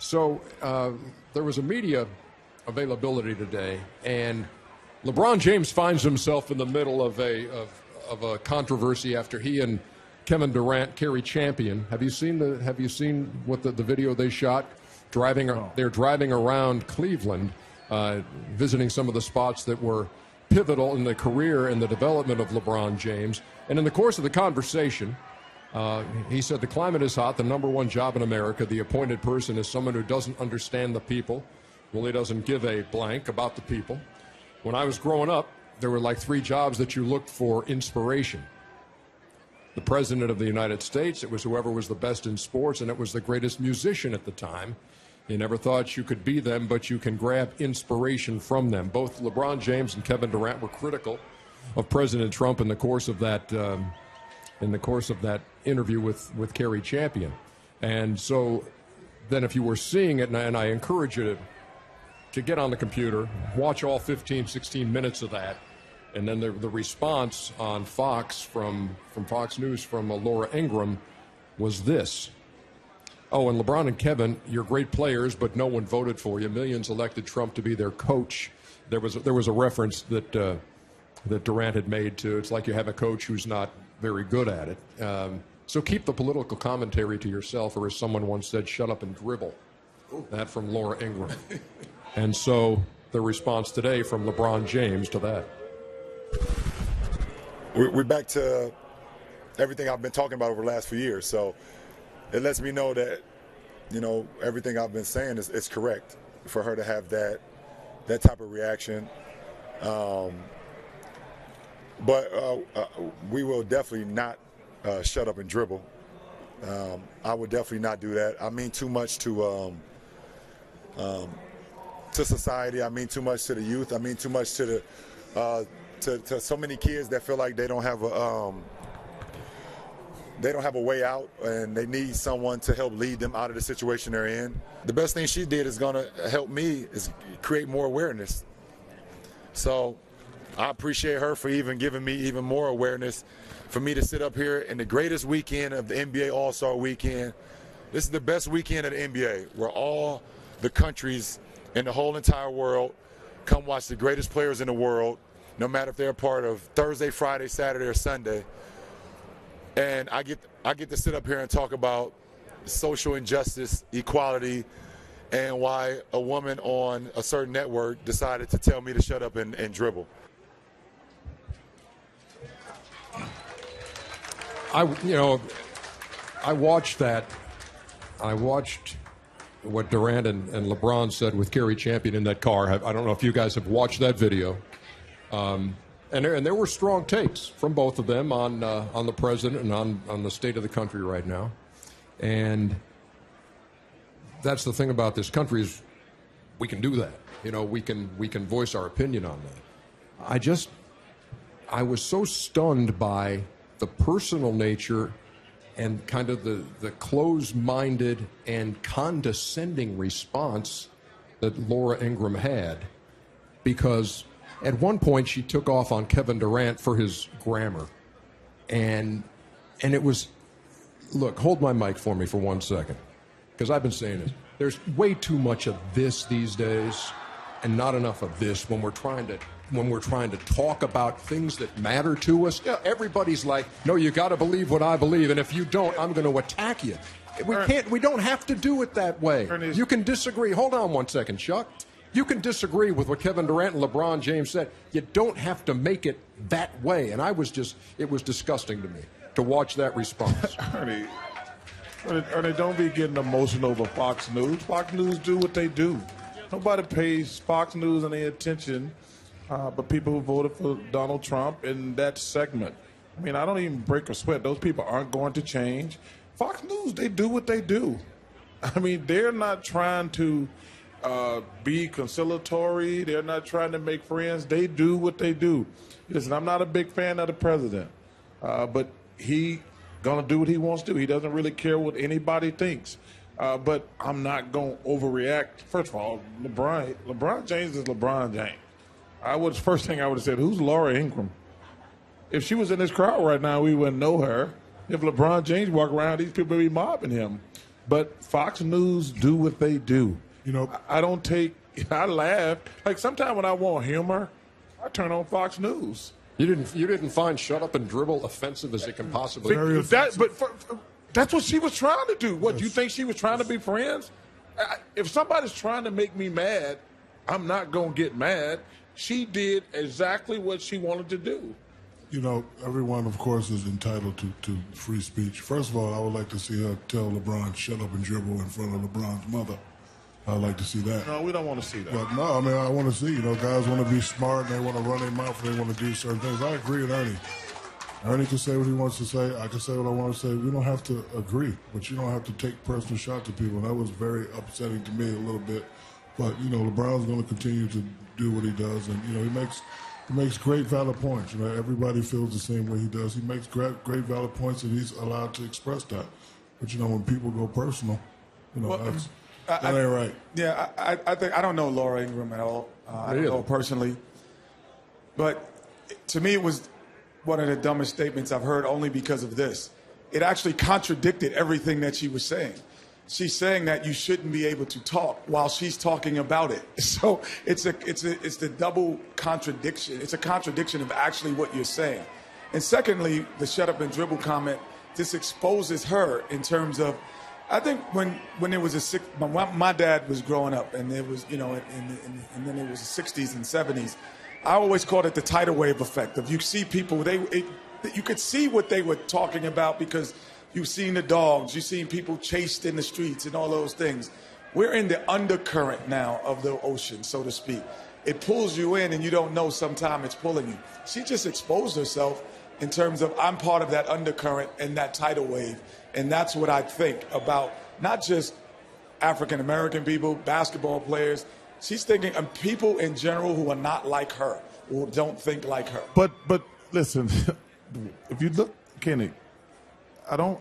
So there was a media availability today, and LeBron James finds himself in the middle of a controversy after he and Kevin Durant carry champion. Have you seen what the video they shot? They're driving around Cleveland, visiting some of the spots that were pivotal in the career and the development of LeBron James. And in the course of the conversation, he said the climate is hot, the number one job in America. The appointed person is someone who doesn't understand the people, really doesn't give a blank about the people. When I was growing up, there were like 3 jobs that you looked for inspiration. The President of the United States, it was whoever was the best in sports, and it was the greatest musician at the time. You never thought you could be them, but you can grab inspiration from them. Both LeBron James and Kevin Durant were critical of President Trump in the course of that interview with Kerry Champion. And so then if you were seeing it, and I encourage you to get on the computer, watch all 15, 16 minutes of that, and then the response on Fox from Fox News from Laura Ingraham was this. Oh, and LeBron and Kevin, you're great players, but no one voted for you. Millions elected Trump to be their coach. There was a reference that Durant had made to, it's like you have a coach who's not very good at it. So keep the political commentary to yourself, or as someone once said, shut up and dribble. That from Laura Ingraham. And so the response today from LeBron James to that. We're back to everything I've been talking about over the last few years. So it lets me know that, everything I've been saying is correct for her to have that type of reaction. But we will definitely not shut up and dribble. I would definitely not do that. I mean too much to society. I mean too much to the youth. I mean too much to to so many kids that feel like they don't have a way out, and they need someone to help lead them out of the situation they're in. The best thing she did is going to help me is create more awareness. So I appreciate her for even giving me even more awareness, for me to sit up here in the greatest weekend of the NBA All-Star Weekend. This is the best weekend of the NBA, where all the countries in the whole entire world come watch the greatest players in the world, no matter if they're a part of Thursday, Friday, Saturday, or Sunday. And I get to sit up here and talk about social injustice, equality, and why a woman on a certain network decided to tell me to shut up and dribble. I watched that. I watched what Durant and LeBron said with Kerry Champion in that car. I don't know if you guys have watched that video. And there were strong takes from both of them on the president and on the state of the country right now. And that's the thing about this country, is we can do that. We can voice our opinion on that. I was so stunned by the personal nature and kind of the closed-minded and condescending response that Laura Ingraham had, because at one point she took off on Kevin Durant for his grammar. And it was, look, hold my mic for me for 1 second, because I've been saying this. There's way too much of this these days and not enough of this when we're trying to talk about things that matter to us. Yeah, everybody's like, no, you got to believe what I believe, and if you don't, I'm going to attack you. We don't have to do it that way. You can disagree. Hold on 1 second, Chuck. You can disagree with what Kevin Durant and LeBron James said. You don't have to make it that way. And it was disgusting to me to watch that response. Ernie, don't be getting emotional over Fox News. Fox News do what they do. Nobody pays Fox News any attention but people who voted for Donald Trump in that segment. I mean, I don't even break a sweat. Those people aren't going to change. Fox News, they do what they do. I mean, they're not trying to be conciliatory. They're not trying to make friends. They do what they do. Listen, I'm not a big fan of the president, but he going to do what he wants to do. He doesn't really care what anybody thinks. But I'm not going to overreact. First of all, LeBron James is LeBron James. First thing I would have said, who's Laura Ingraham? If she was in this crowd right now, we wouldn't know her. If LeBron James walked around, these people would be mobbing him. But Fox News do what they do. You know, I laugh. Like sometimes when I want humor, I turn on Fox News. You didn't find shut up and dribble offensive as it can possibly be. That's what she was trying to do. What, do you think she was trying to be friends? If somebody's trying to make me mad, I'm not going to get mad. She did exactly what she wanted to do. you know, everyone, of course, is entitled to free speech. First of all, I would like to see her tell LeBron, shut up and dribble in front of LeBron's mother. I'd like to see that. No, we don't want to see that. But no, I mean, I want to see, guys want to be smart and they want to run their mouth and they want to do certain things. I agree with Ernie. Ernie can say what he wants to say. I can say what I want to say. We don't have to agree, but you don't have to take personal shots at people. And that was very upsetting to me a little bit. But, LeBron's going to continue to do what he does. And, he makes great valid points. Everybody feels the same way he does. He makes great valid points and he's allowed to express that. But, when people go personal, that ain't right. Yeah, I don't know Laura Ingraham at all. I don't know her personally. But to me, it was one of the dumbest statements I've heard only because of this. It actually contradicted everything that she was saying. She's saying that you shouldn't be able to talk while she's talking about it. So it's the double contradiction. It's a contradiction of actually what you're saying. And secondly, the shut up and dribble comment, this exposes her in terms of, I think when there was my dad was growing up and it was, and then it was the 60s and 70s, I always called it the tidal wave effect. If you see people, you could see what they were talking about because you've seen the dogs, you've seen people chased in the streets and all those things. We're in the undercurrent now of the ocean, so to speak. It pulls you in and you don't know sometime it's pulling you. She just exposed herself in terms of I'm part of that undercurrent and that tidal wave. And that's what I think about not just African-American people, basketball players. She's thinking of people in general who are not like her, who don't think like her. But listen, if you look, Kenny, I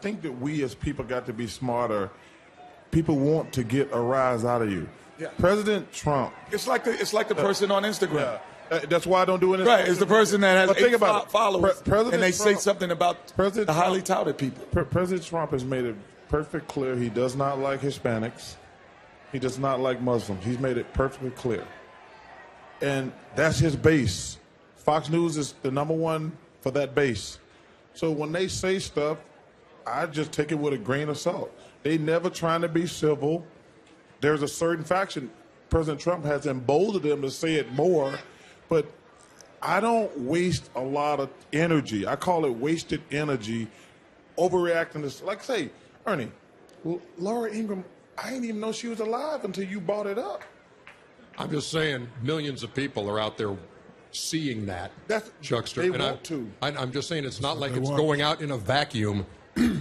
think that we as people got to be smarter. People want to get a rise out of you. Yeah. President Trump. It's like the person on Instagram. That's why I don't do anything. Right, it's the person that has 8 followers, and they say Trump, something about the highly touted people. President Trump has made it perfectly clear he does not like Hispanics. He does not like Muslims. He's made it perfectly clear. And that's his base. Fox News is the number one for that base. So when they say stuff, I just take it with a grain of salt. They never trying to be civil. There's a certain faction. President Trump has emboldened them to say it more. But I don't waste a lot of energy. I call it wasted energy, overreacting to, like say, Ernie, Laura Ingraham, I didn't even know she was alive until you brought it up. I'm just saying millions of people are out there seeing that, Chuckster. They want to. I'm just saying it's not like it's going out in a vacuum.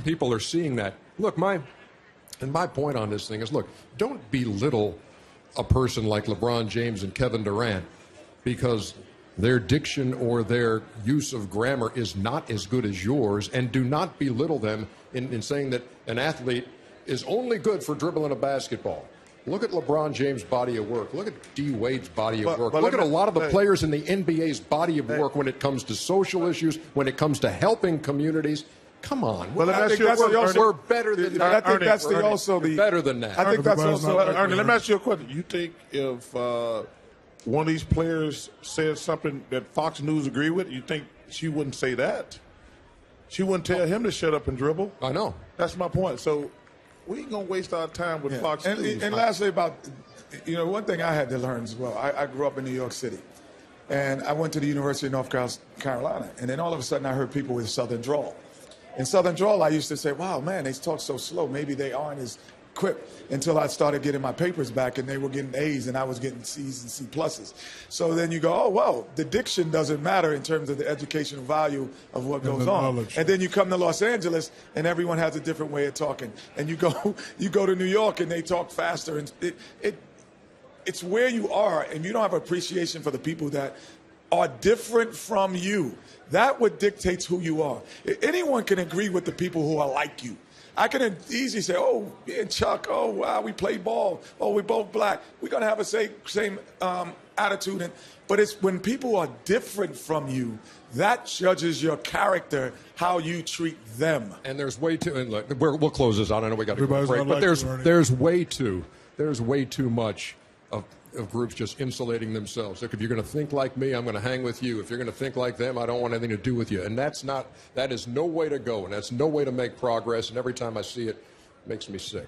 People are seeing that. Look, my point on this thing is, look, don't belittle a person like LeBron James and Kevin Durant because their diction or their use of grammar is not as good as yours, and do not belittle them in saying that an athlete is only good for dribbling a basketball. Look at LeBron James' body of work. Look at D. Wade's body of work. Look at a lot of the players in the NBA's body of work when it comes to social issues, when it comes to helping communities. Come on. Well, we're better than that. I think that's better than that. I think that's also. Ernie, let me ask you a question. You think if one of these players said something that Fox News agree with, you think she wouldn't say that? She wouldn't tell him to shut up and dribble. I know. That's my point. So we ain't going to waste our time with Fox News. And lastly about, one thing I had to learn as well. I grew up in New York City. And I went to the University of North Carolina. And then all of a sudden I heard people with Southern drawl. In Southern drawl, I used to say, wow, man, they talk so slow. Maybe they aren't as quick, until I started getting my papers back and they were getting A's and I was getting C's and C pluses. So then you go, oh, well, the diction doesn't matter in terms of the educational value of what goes on. And then you come to Los Angeles and everyone has a different way of talking. And you go to New York and they talk faster. And it's where you are, and you don't have appreciation for the people that are different from you. That what dictates who you are. Anyone can agree with the people who are like you. I can easily say, oh, me and Chuck, oh, wow, we play ball. Oh, we're both black. We're going to have a same attitude. But it's when people are different from you, that judges your character, how you treat them. And there's way too, and look, we'll close this out. I know we got to go Everybody's break, not but like there's you, way too much of groups just insulating themselves. Look, if you're going to think like me, I'm going to hang with you. If you're going to think like them, I don't want anything to do with you. And that is no way to go, and that's no way to make progress. And every time I see it, it makes me sick.